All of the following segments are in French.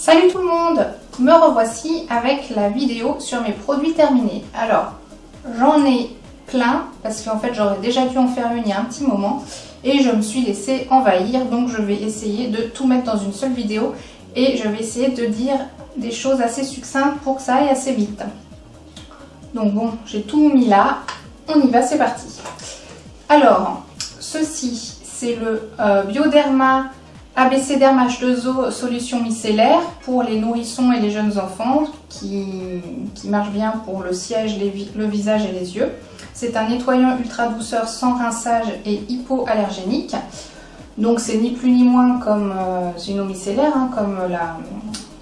Salut tout le monde, me revoici avec la vidéo sur mes produits terminés. Alors, j'en ai plein parce qu'en fait j'aurais déjà dû en faire une il y a un petit moment et je me suis laissée envahir, donc je vais essayer de tout mettre dans une seule vidéo et je vais essayer de dire des choses assez succinctes pour que ça aille assez vite. Donc bon, j'ai tout mis là, on y va, c'est parti. Alors, ceci c'est le Bioderma ABC Derm H2O solution micellaire pour les nourrissons et les jeunes enfants qui marche bien pour le siège, le visage et les yeux. C'est un nettoyant ultra douceur sans rinçage et hypoallergénique. Donc c'est ni plus ni moins comme une eau micellaire, hein, comme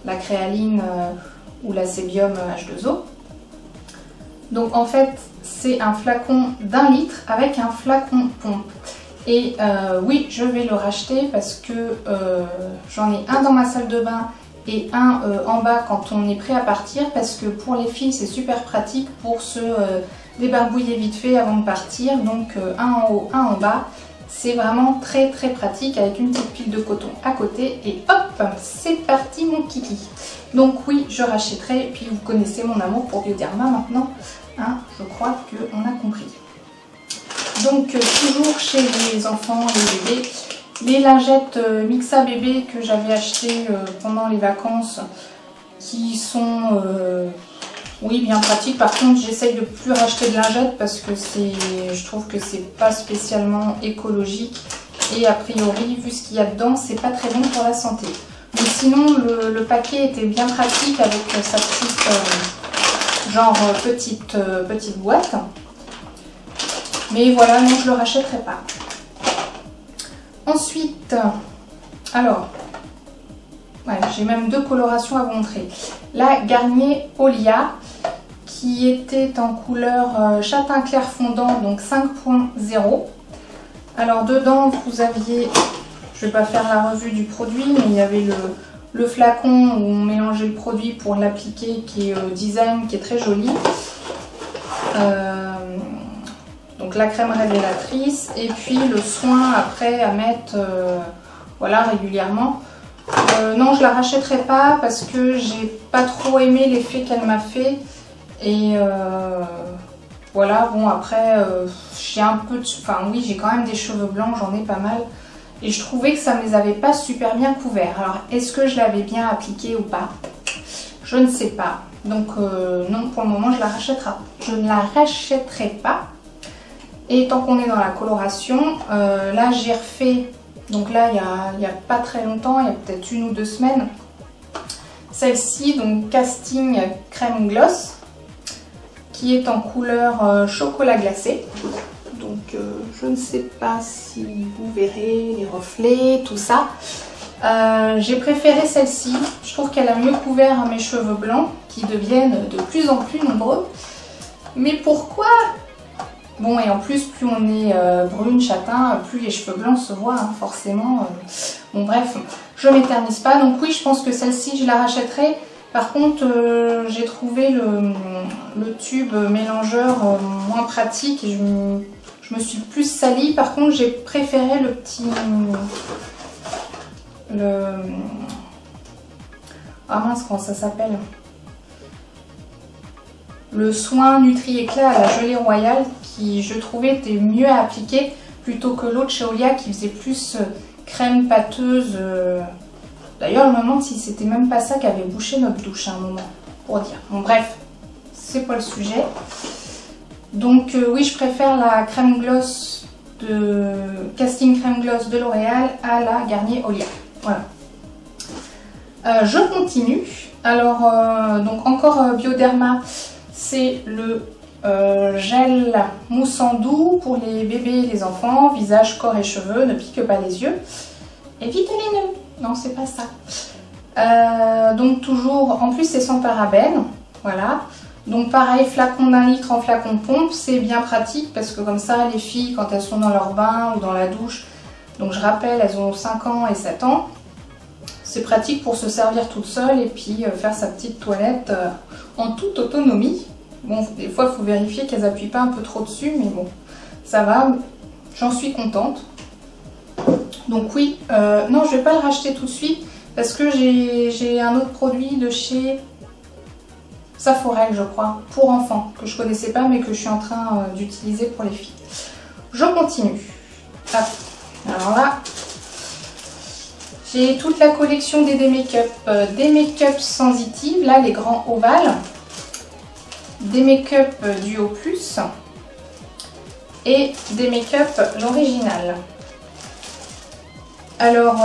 la créaline ou la sébium H2O. Donc en fait c'est un flacon d'1 litre avec un flacon pompe. Et oui, je vais le racheter parce que j'en ai un dans ma salle de bain et un en bas quand on est prêt à partir, parce que pour les filles c'est super pratique pour se débarbouiller vite fait avant de partir. Donc un en haut, un en bas, c'est vraiment très pratique avec une petite pile de coton à côté et hop, c'est parti mon kiki. Donc oui, je rachèterai, puis vous connaissez mon amour pour Bioderma maintenant, hein, je crois qu'on a compris. Donc toujours chez les enfants, les bébés, les lingettes Mixa bébé que j'avais achetées pendant les vacances, qui sont oui, bien pratiques. Par contre j'essaye de plus racheter de lingettes parce que je trouve que c'est pas spécialement écologique et a priori vu ce qu'il y a dedans c'est pas très bon pour la santé. Mais sinon le paquet était bien pratique avec sa petite genre petite boîte. Mais voilà, non, je ne le rachèterai pas. Ensuite, alors, ouais, j'ai même deux colorations à vous montrer. La Garnier Olia, qui était en couleur châtain clair fondant, donc 5.0. Alors dedans, vous aviez, je ne vais pas faire la revue du produit, mais il y avait le flacon où on mélangeait le produit pour l'appliquer, qui est design, qui est très joli. Donc la crème révélatrice et puis le soin après à mettre voilà, régulièrement. Non, je la rachèterai pas parce que j'ai pas trop aimé l'effet qu'elle m'a fait. Et voilà, bon après j'ai un peu de... Enfin oui, j'ai quand même des cheveux blancs, j'en ai pas mal. Et je trouvais que ça ne les avait pas super bien couverts. Alors est-ce que je l'avais bien appliqué ou pas? Je ne sais pas. Donc non, pour le moment je ne la rachèterai pas. Et tant qu'on est dans la coloration, là j'ai refait, donc là il n'y a pas très longtemps, il y a peut-être 1 ou 2 semaines, celle-ci, donc Casting Crème Gloss, qui est en couleur chocolat glacé. Donc je ne sais pas si vous verrez les reflets, tout ça. J'ai préféré celle-ci, je trouve qu'elle a mieux couvert mes cheveux blancs, qui deviennent de plus en plus nombreux. Mais pourquoi ? Bon, et en plus, plus on est brune, châtain, plus les cheveux blancs se voient, hein, forcément. Bon, bref, je m'éternise pas. Donc oui, je pense que celle-ci, je la rachèterai. Par contre, j'ai trouvé le tube mélangeur moins pratique et je me suis plus salie. Par contre, j'ai préféré le petit... Ah mince, comment ça s'appelle ? Le soin Nutri-Éclat à la gelée royale, qui je trouvais était mieux à appliquer plutôt que l'autre chez Olia qui faisait plus crème pâteuse. D'ailleurs, je me demande si c'était même pas ça qui avait bouché notre douche à un moment, pour dire. Bon bref, c'est pas le sujet. Donc oui, je préfère la crème gloss de Casting Crème Gloss de L'Oréal à la Garnier Olia. Voilà. Je continue. Alors, donc encore Bioderma. C'est le gel moussant doux pour les bébés et les enfants, visage, corps et cheveux, ne pique pas les yeux. Évite les nœuds. Non, c'est pas ça. Donc toujours, en plus c'est sans parabènes, voilà. Donc pareil, flacon d'1 litre en flacon pompe, c'est bien pratique parce que comme ça, les filles, quand elles sont dans leur bain ou dans la douche, donc je rappelle, elles ont 5 ans et 7 ans, c'est pratique pour se servir toute seule et puis faire sa petite toilette en toute autonomie. Bon, des fois, il faut vérifier qu'elles n'appuient pas un peu trop dessus, mais bon, ça va, j'en suis contente. Donc oui, non, je ne vais pas le racheter tout de suite parce que j'ai un autre produit de chez Saforel, je crois, pour enfants, que je connaissais pas mais que je suis en train d'utiliser pour les filles. Je continue. Hop. Alors là, j'ai toute la collection des make-up sensitives, là les grands ovales, des make-up Duo Plus et des make-up l'original. Alors,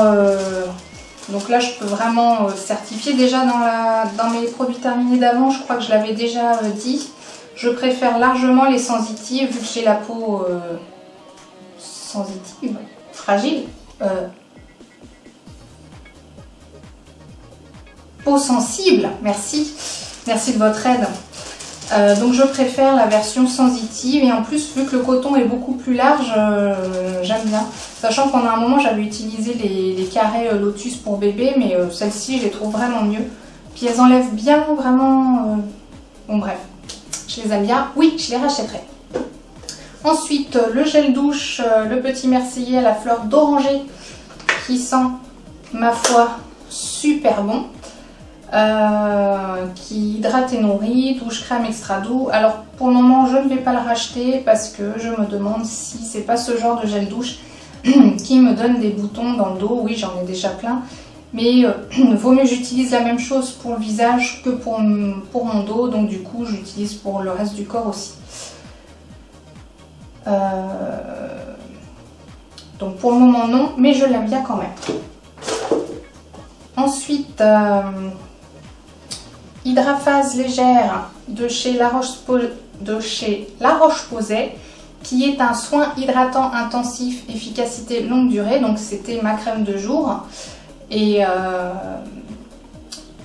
donc là je peux vraiment certifier déjà dans mes produits terminés d'avant, je crois que je l'avais déjà dit. Je préfère largement les sensitives vu que j'ai la peau sensitive, fragile. Peau sensible, merci de votre aide. Donc je préfère la version sensitive et en plus vu que le coton est beaucoup plus large, j'aime bien. Sachant qu'en un moment j'avais utilisé les carrés Lotus pour bébé, mais celles-ci je les trouve vraiment mieux. Puis elles enlèvent bien vraiment... Bon bref, je les aime bien. Oui, je les rachèterai. Ensuite le gel douche, le petit Marseillais à la fleur d'oranger qui sent ma foi super bon. Qui hydrate et nourrit, douche crème extra doux. Alors pour le moment je ne vais pas le racheter parce que je me demande si c'est pas ce genre de gel douche qui me donne des boutons dans le dos. Oui, j'en ai déjà plein, mais vaut mieux j'utilise la même chose pour le visage que pour mon dos, donc du coup j'utilise pour le reste du corps aussi. Donc pour le moment non, mais je l'aime bien quand même. Ensuite Hydraphase légère de chez La Roche-Posay, qui est un soin hydratant intensif, efficacité longue durée. Donc c'était ma crème de jour. Et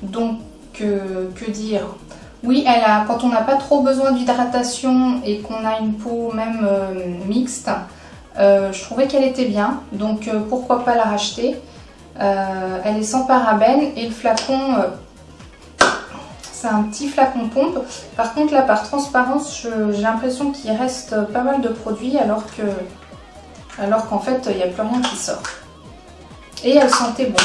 donc que dire? Oui, quand on n'a pas trop besoin d'hydratation et qu'on a une peau même mixte, je trouvais qu'elle était bien. Donc pourquoi pas la racheter? Elle est sans parabènes et le flacon... c'est un petit flacon pompe. Par contre là par transparence j'ai l'impression qu'il reste pas mal de produits alors qu'en fait il n'y a plus rien qui sort. Et elle sentait bon.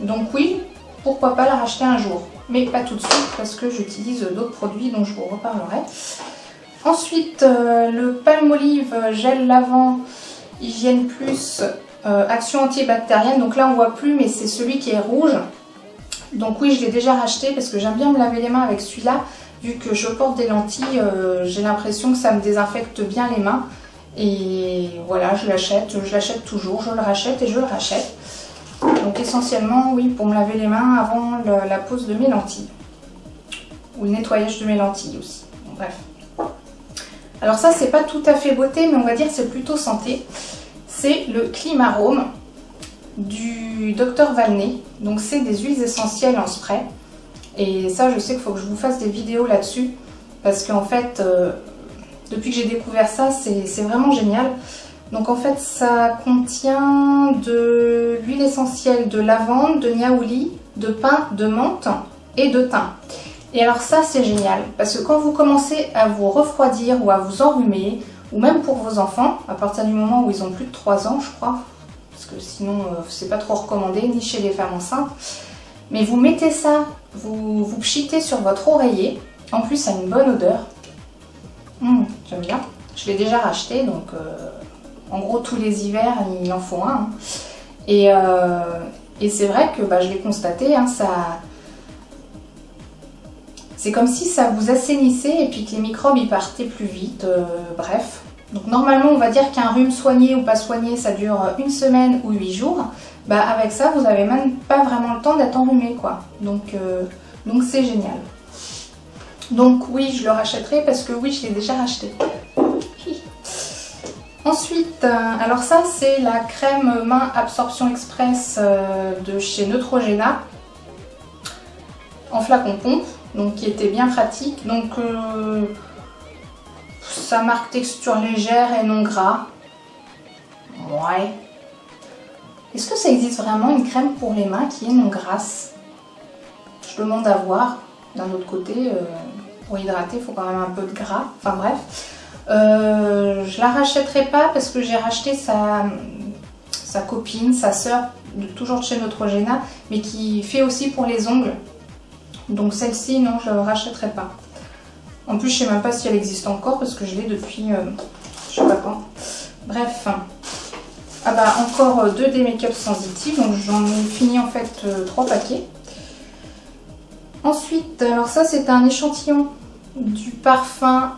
Donc oui, pourquoi pas la racheter un jour. Mais pas tout de suite parce que j'utilise d'autres produits dont je vous reparlerai. Ensuite le Palmolive gel lavant Hygiène Plus action antibactérienne. Donc là on voit plus mais c'est celui qui est rouge. Donc oui, je l'ai déjà racheté parce que j'aime bien me laver les mains avec celui-là. Vu que je porte des lentilles, j'ai l'impression que ça me désinfecte bien les mains. Et voilà, je l'achète toujours, je le rachète et je le rachète. Donc essentiellement, oui, pour me laver les mains avant la pose de mes lentilles. Ou le nettoyage de mes lentilles aussi. Bon, bref. Alors ça, c'est pas tout à fait beauté, mais on va dire c'est plutôt santé. C'est le Climarome du Dr Valnet. Donc c'est des huiles essentielles en spray. Et ça, je sais qu'il faut que je vous fasse des vidéos là-dessus. Parce qu'en fait, depuis que j'ai découvert ça, c'est vraiment génial. Donc en fait, ça contient de l'huile essentielle de lavande, de niaouli, de pin, de menthe et de thym. Et alors ça, c'est génial. Parce que quand vous commencez à vous refroidir ou à vous enrhumer, ou même pour vos enfants, à partir du moment où ils ont plus de 3 ans, je crois, parce que sinon, c'est pas trop recommandé, ni chez les femmes enceintes. Mais vous mettez ça, vous pchitez sur votre oreiller. En plus, ça a une bonne odeur. J'aime bien. Je l'ai déjà racheté, donc en gros, tous les hivers, il en faut un. Et c'est vrai que je l'ai constaté, hein, c'est comme si ça vous assainissait et puis que les microbes y partaient plus vite. Bref. Donc normalement, on va dire qu'un rhume soigné ou pas soigné, ça dure 1 semaine ou 8 jours. Avec ça, vous n'avez même pas vraiment le temps d'être enrhumé, quoi. Donc c'est génial. Donc oui, je le rachèterai parce que oui, je l'ai déjà racheté. Ensuite, alors ça, c'est la crème main absorption express de chez Neutrogena en flacon pompe, donc qui était bien pratique. Donc ça marque texture légère et non gras. Ouais. Est-ce que ça existe vraiment une crème pour les mains qui est non grasse? Je demande à voir. D'un autre côté, pour hydrater, il faut quand même un peu de gras. Enfin bref. Je la rachèterai pas parce que j'ai racheté sa copine, sa sœur, toujours de chez Neutrogena, mais qui fait aussi pour les ongles. Donc celle-ci, non, je ne la rachèterai pas. En plus, je ne sais même pas si elle existe encore parce que je l'ai depuis je sais pas quand. Bref. Ah bah encore 2 des make-up sensitifs, donc j'en ai fini en fait 3 paquets. Ensuite, alors ça c'est un échantillon du parfum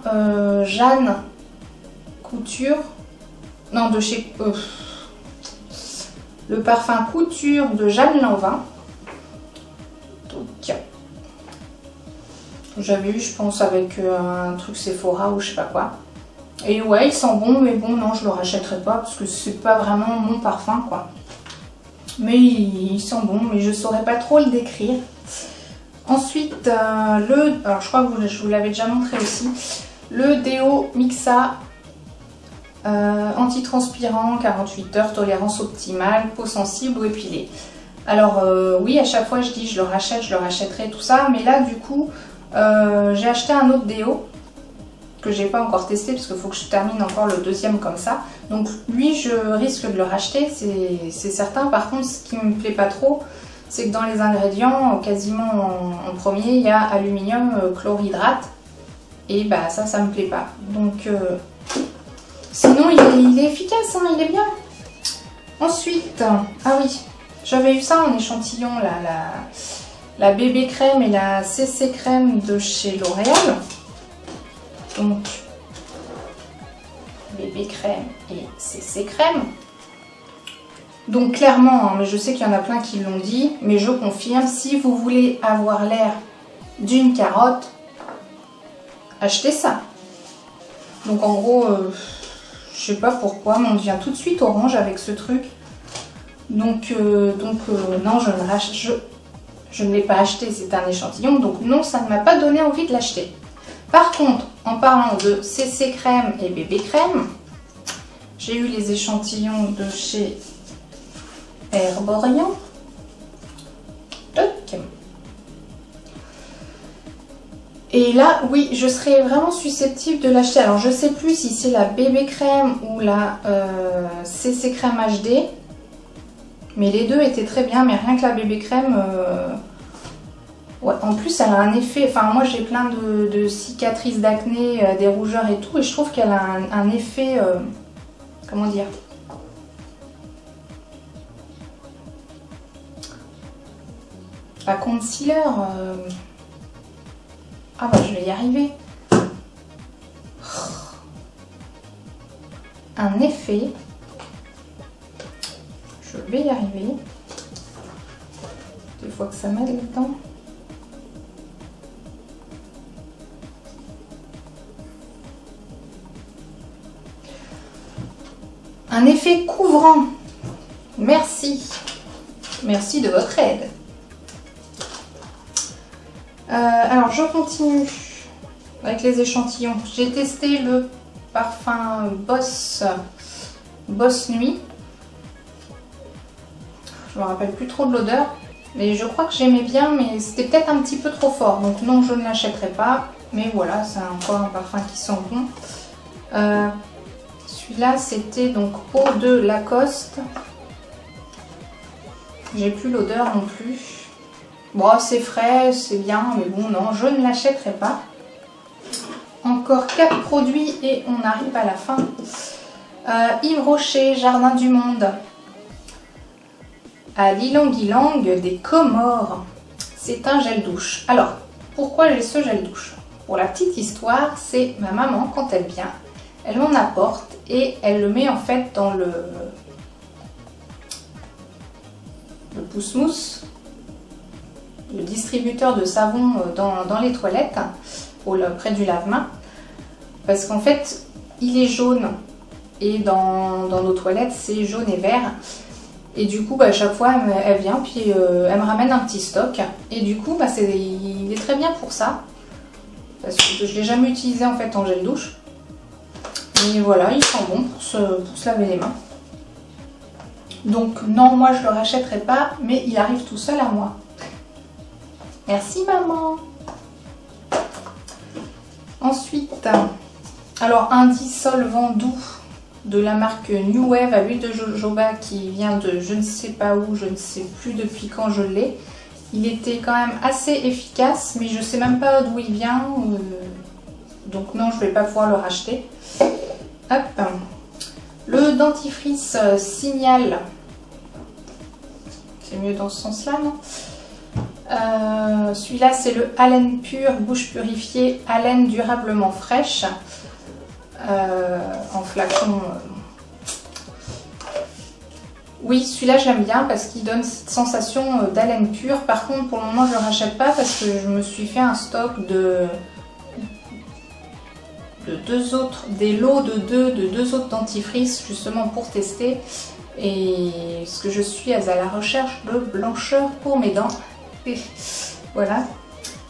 Jeanne Couture. Non, de chez... le parfum Couture de Jeanne Lanvin. Donc, j'avais eu, je pense, avec un truc Sephora ou je sais pas quoi. Et ouais, il sent bon, mais bon, non, je le rachèterai pas parce que c'est pas vraiment mon parfum, quoi. Mais il sent bon, mais je saurais pas trop le décrire. Ensuite, alors je crois que je vous l'avais déjà montré aussi, le déo Mixa antitranspirant, 48 heures, tolérance optimale, peau sensible ou épilée. Alors oui, à chaque fois je dis je le rachète, je le rachèterai, tout ça, mais là du coup j'ai acheté un autre déo que j'ai pas encore testé parce qu'il faut que je termine encore le deuxième comme ça. Donc lui je risque de le racheter, c'est certain. Par contre, ce qui me plaît pas trop, c'est que dans les ingrédients, quasiment en premier, il y a aluminium chlorhydrate. Et bah ça me plaît pas. Donc sinon il est efficace, hein, il est bien. Ensuite, ah oui, j'avais eu ça en échantillon, là, la bébé crème et la CC crème de chez L'Oréal. Donc, bébé crème et CC crème. Donc clairement, hein, mais je sais qu'il y en a plein qui l'ont dit, mais je confirme, si vous voulez avoir l'air d'une carotte, achetez ça. Donc en gros, je sais pas pourquoi, mais on devient tout de suite orange avec ce truc. Donc non, je ne l'ai pas acheté, c'est un échantillon, donc non, ça ne m'a pas donné envie de l'acheter. Par contre, en parlant de CC crème et bébé crème, j'ai eu les échantillons de chez Herborian. Toc. Et là, oui, je serais vraiment susceptible de l'acheter. Alors, je sais plus si c'est la bébé crème ou la CC crème HD. Mais les deux étaient très bien, mais rien que la bébé crème... ouais, en plus, elle a un effet... Enfin, moi, j'ai plein de cicatrices d'acné, des rougeurs et tout. Et je trouve qu'elle a un effet... comment dire? Pas concealer... Ah bah, je vais y arriver. Un effet... Je vais y arriver. Des fois que ça m'aide là-dedans. Un effet couvrant. Merci. Merci de votre aide. Alors, je continue avec les échantillons. J'ai testé le parfum Boss Nuit. Je me rappelle plus trop de l'odeur, mais je crois que j'aimais bien, mais c'était peut-être un petit peu trop fort. Donc non, je ne l'achèterai pas. Mais voilà, c'est encore un parfum qui sent bon. Celui-là, c'était donc Eau de Lacoste. J'ai plus l'odeur non plus. Bon, c'est frais, c'est bien, mais bon, non, je ne l'achèterai pas. Encore 4 produits et on arrive à la fin. Yves Rocher, Jardin du Monde. À l'Ilang-Ilang des Comores. C'est un gel douche. Alors, pourquoi j'ai ce gel douche? Pour la petite histoire, c'est ma maman, quand elle vient, elle m'en apporte et elle le met en fait dans le pousse-mousse, le distributeur de savon dans les toilettes, près du lave-main. Parce qu'en fait, il est jaune et dans nos toilettes, c'est jaune et vert. Et du coup, bah, à chaque fois, elle vient, puis elle me ramène un petit stock. Et du coup, bah, il est très bien pour ça. Parce que je ne l'ai jamais utilisé en fait en gel douche. Et voilà, il sent bon pour se laver les mains. Donc non, moi je ne le rachèterai pas, mais il arrive tout seul à moi. Merci maman. Ensuite, alors un dissolvant doux de la marque New Wave à l'huile de jojoba qui vient de je ne sais pas où, je ne sais plus depuis quand je l'ai. Il était quand même assez efficace, mais je ne sais même pas d'où il vient. Donc non, je ne vais pas pouvoir le racheter. Hop. Le dentifrice Signal. C'est mieux dans ce sens-là, non? Celui-là, c'est le Haleine Pure, bouche purifiée, haleine durablement fraîche. En flacon. Oui, celui-là j'aime bien parce qu'il donne cette sensation d'haleine pure. Par contre, pour le moment, je ne le rachète pas parce que je me suis fait un stock de deux autres, des lots de deux autres dentifrices justement pour tester. Et parce que je suis à la recherche de blancheur pour mes dents. Et voilà,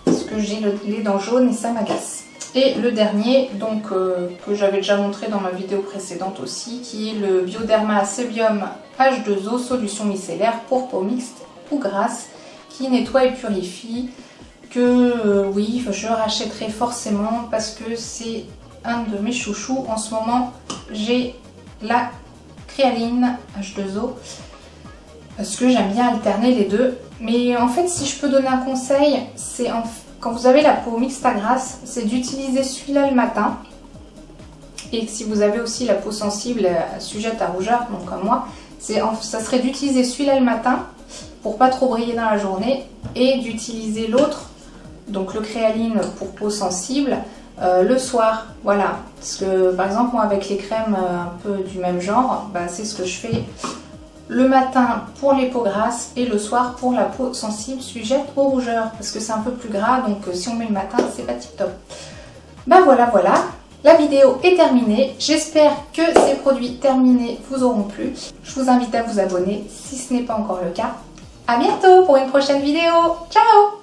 parce que j'ai les dents jaunes et ça m'agace. Et le dernier, donc que j'avais déjà montré dans ma vidéo précédente aussi, qui est le Bioderma Sebium H2O solution micellaire pour peau mixte ou grasse, qui nettoie et purifie. Que oui, je rachèterai forcément parce que c'est un de mes chouchous. En ce moment, j'ai la Créaline H2O parce que j'aime bien alterner les deux. Mais en fait, si je peux donner un conseil, c'est quand vous avez la peau mixte à grasse, c'est d'utiliser celui-là le matin. Et si vous avez aussi la peau sensible sujette à rougeur, donc comme moi, ça serait d'utiliser celui-là le matin pour pas trop briller dans la journée et d'utiliser l'autre, donc le Créaline pour peau sensible, le soir. Voilà, parce que par exemple moi avec les crèmes un peu du même genre, bah, c'est ce que je fais le matin pour les peaux grasses et le soir pour la peau sensible sujette aux rougeurs, parce que c'est un peu plus gras, donc si on met le matin, c'est pas tip top. Ben voilà, la vidéo est terminée. J'espère que ces produits terminés vous auront plu. Je vous invite à vous abonner si ce n'est pas encore le cas. À bientôt pour une prochaine vidéo. Ciao!